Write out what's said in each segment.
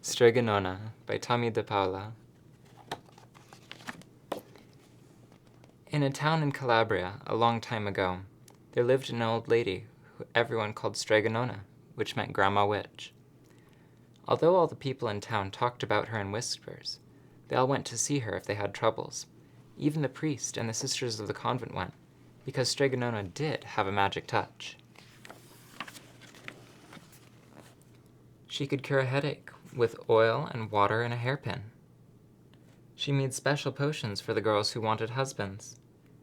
Strega Nona by Tomie dePaola. In a town in Calabria, a long time ago, there lived an old lady who everyone called Strega Nona, which meant Grandma Witch. Although all the people in town talked about her in whispers, they all went to see her if they had troubles. Even the priest and the sisters of the convent went, because Strega Nona did have a magic touch. She could cure a headache with oil and water and a hairpin. She made special potions for the girls who wanted husbands,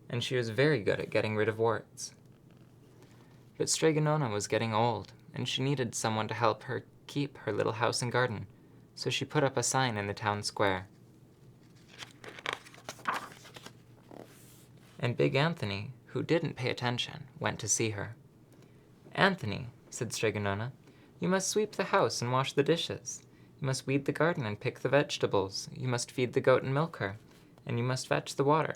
and she was very good at getting rid of warts. But Strega Nona was getting old, and she needed someone to help her keep her little house and garden, so she put up a sign in the town square. And Big Anthony, who didn't pay attention, went to see her. "Anthony," said Strega Nona, "you must sweep the house and wash the dishes. You must weed the garden and pick the vegetables. You must feed the goat and milk her, and you must fetch the water.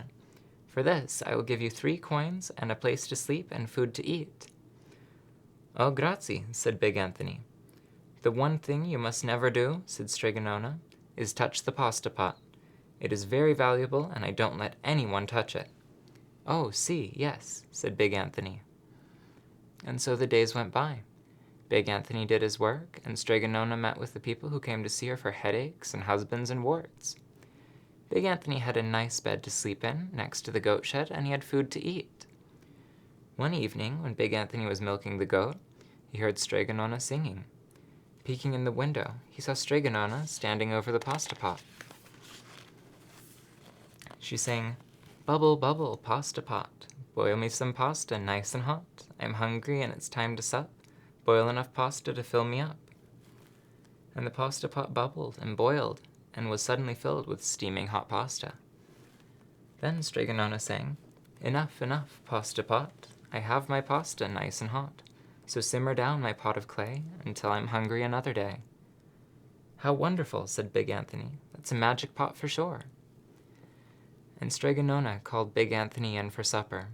For this, I will give you 3 coins and a place to sleep and food to eat." "Oh, grazie," said Big Anthony. "The one thing you must never do," said Strega Nona, "is touch the pasta pot. It is very valuable, and I don't let anyone touch it." "Oh, see, yes," said Big Anthony. And so the days went by. Big Anthony did his work, and Strega Nona met with the people who came to see her for headaches and husbands and warts. Big Anthony had a nice bed to sleep in, next to the goat shed, and he had food to eat. One evening, when Big Anthony was milking the goat, he heard Strega Nona singing. Peeking in the window, he saw Strega Nona standing over the pasta pot. She sang, "Bubble, bubble, pasta pot. Boil me some pasta, nice and hot. I'm hungry and it's time to sup. Boil enough pasta to fill me up." And the pasta pot bubbled and boiled, and was suddenly filled with steaming hot pasta. Then Strega Nona sang, "Enough, enough, pasta pot. I have my pasta nice and hot. So simmer down my pot of clay until I'm hungry another day." "How wonderful," said Big Anthony. "That's a magic pot for sure." And Strega Nona called Big Anthony in for supper.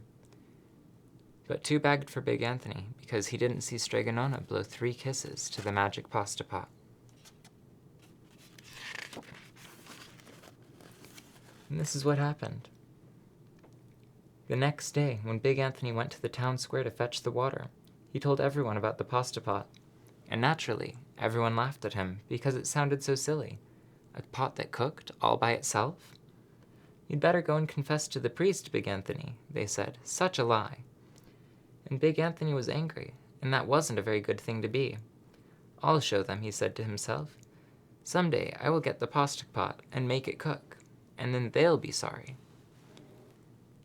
But too bad for Big Anthony, because he didn't see Strega Nona blow 3 kisses to the magic pasta pot. And this is what happened. The next day, when Big Anthony went to the town square to fetch the water, he told everyone about the pasta pot. And naturally, everyone laughed at him because it sounded so silly. A pot that cooked all by itself? "You'd better go and confess to the priest, Big Anthony," they said. "Such a lie." And Big Anthony was angry, and that wasn't a very good thing to be. "I'll show them," he said to himself. "Someday I will get the pasta pot and make it cook, and then they'll be sorry."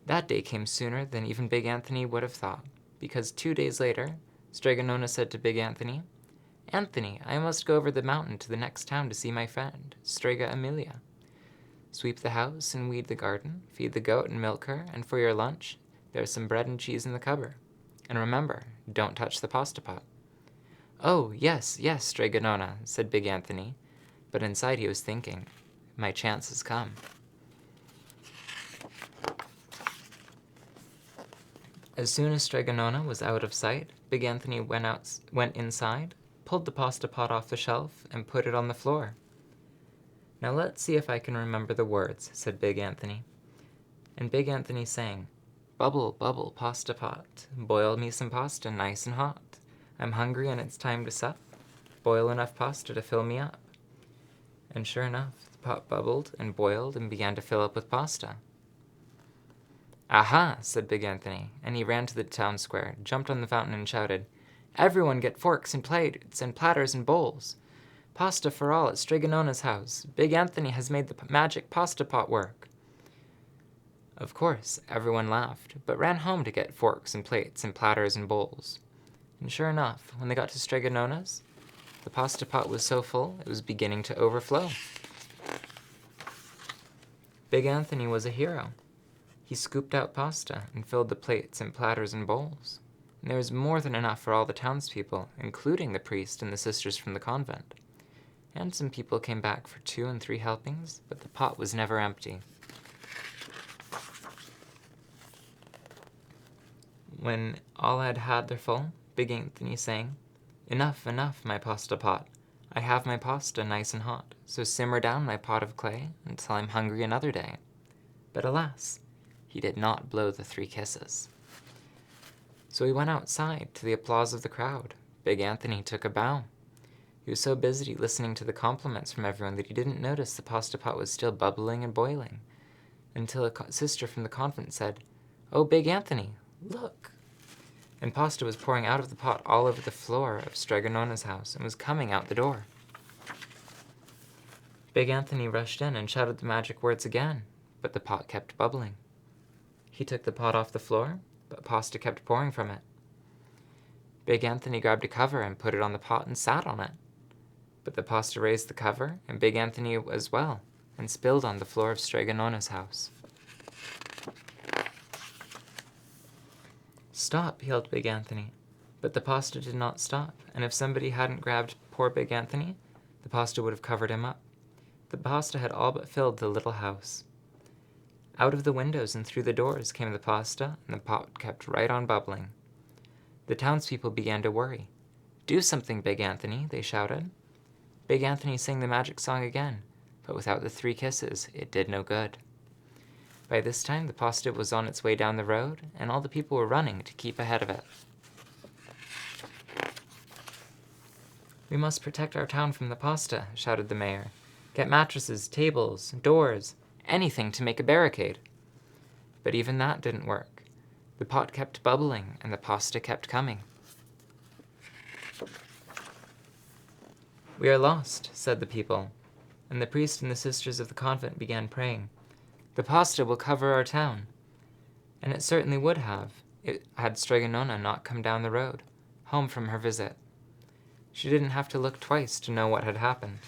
That day came sooner than even Big Anthony would have thought, because 2 days later, Strega Nona said to Big Anthony, "Anthony, I must go over the mountain to the next town to see my friend, Strega Amelia. Sweep the house and weed the garden, feed the goat and milk her, and for your lunch, there's some bread and cheese in the cupboard. And remember, don't touch the pasta pot." "Oh, yes, yes, Strega Nona," said Big Anthony, but inside he was thinking, "My chance has come." As soon as Strega Nona was out of sight, Big Anthony went inside, pulled the pasta pot off the shelf, and put it on the floor. "Now let's see if I can remember the words," said Big Anthony. And Big Anthony sang, "Bubble, bubble, pasta pot. Boil me some pasta nice and hot. I'm hungry and it's time to sup. Boil enough pasta to fill me up." And sure enough, the pot bubbled and boiled and began to fill up with pasta. "Aha!" said Big Anthony, and he ran to the town square, jumped on the fountain and shouted, "Everyone get forks and plates and platters and bowls. Pasta for all at Strega Nona's house. Big Anthony has made the magic pasta pot work." Of course, everyone laughed, but ran home to get forks and plates and platters and bowls. And sure enough, when they got to Strega Nona's, the pasta pot was so full it was beginning to overflow. Big Anthony was a hero. He scooped out pasta and filled the plates and platters and bowls. And there was more than enough for all the townspeople, including the priest and the sisters from the convent. And some people came back for 2 and 3 helpings, but the pot was never empty. When all had had their full, Big Anthony sang, "Enough, enough, my pasta pot. I have my pasta nice and hot, so simmer down my pot of clay until I'm hungry another day." But alas, he did not blow the 3 kisses. So he went outside to the applause of the crowd. Big Anthony took a bow. He was so busy listening to the compliments from everyone that he didn't notice the pasta pot was still bubbling and boiling, until a sister from the convent said, "Oh, Big Anthony, look!" And pasta was pouring out of the pot all over the floor of Strega Nona's house and was coming out the door. Big Anthony rushed in and shouted the magic words again, but the pot kept bubbling. He took the pot off the floor, but pasta kept pouring from it. Big Anthony grabbed a cover and put it on the pot and sat on it. But the pasta raised the cover, and Big Anthony as well, and spilled on the floor of Strega Nona's house. "Stop," yelled Big Anthony. But the pasta did not stop, and if somebody hadn't grabbed poor Big Anthony, the pasta would have covered him up. The pasta had all but filled the little house. Out of the windows and through the doors came the pasta, and the pot kept right on bubbling. The townspeople began to worry. "Do something, Big Anthony," they shouted. Big Anthony sang the magic song again, but without the 3 kisses, it did no good. By this time, the pasta was on its way down the road, and all the people were running to keep ahead of it. "We must protect our town from the pasta," shouted the mayor. "Get mattresses, tables, doors, anything to make a barricade." But even that didn't work. The pot kept bubbling, and the pasta kept coming. "We are lost," said the people, and the priest and the sisters of the convent began praying. "The pasta will cover our town." And it certainly would have, had Strega Nona not come down the road, home from her visit. She didn't have to look twice to know what had happened.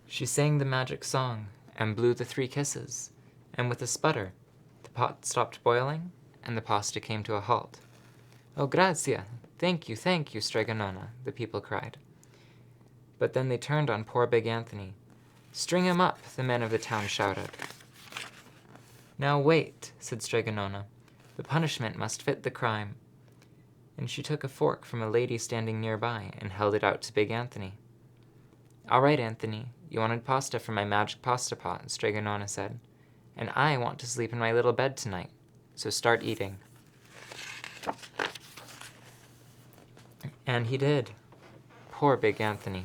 She sang the magic song and blew the 3 kisses, and with a sputter, the pot stopped boiling and the pasta came to a halt. "Oh, grazie! Thank you, Strega Nona," the people cried. But then they turned on poor Big Anthony. "String him up," the men of the town shouted. "Now wait," said Strega Nona. "The punishment must fit the crime." And she took a fork from a lady standing nearby and held it out to Big Anthony. "All right, Anthony, you wanted pasta from my magic pasta pot," Strega Nona said. "And I want to sleep in my little bed tonight, so start eating." And he did. Poor Big Anthony.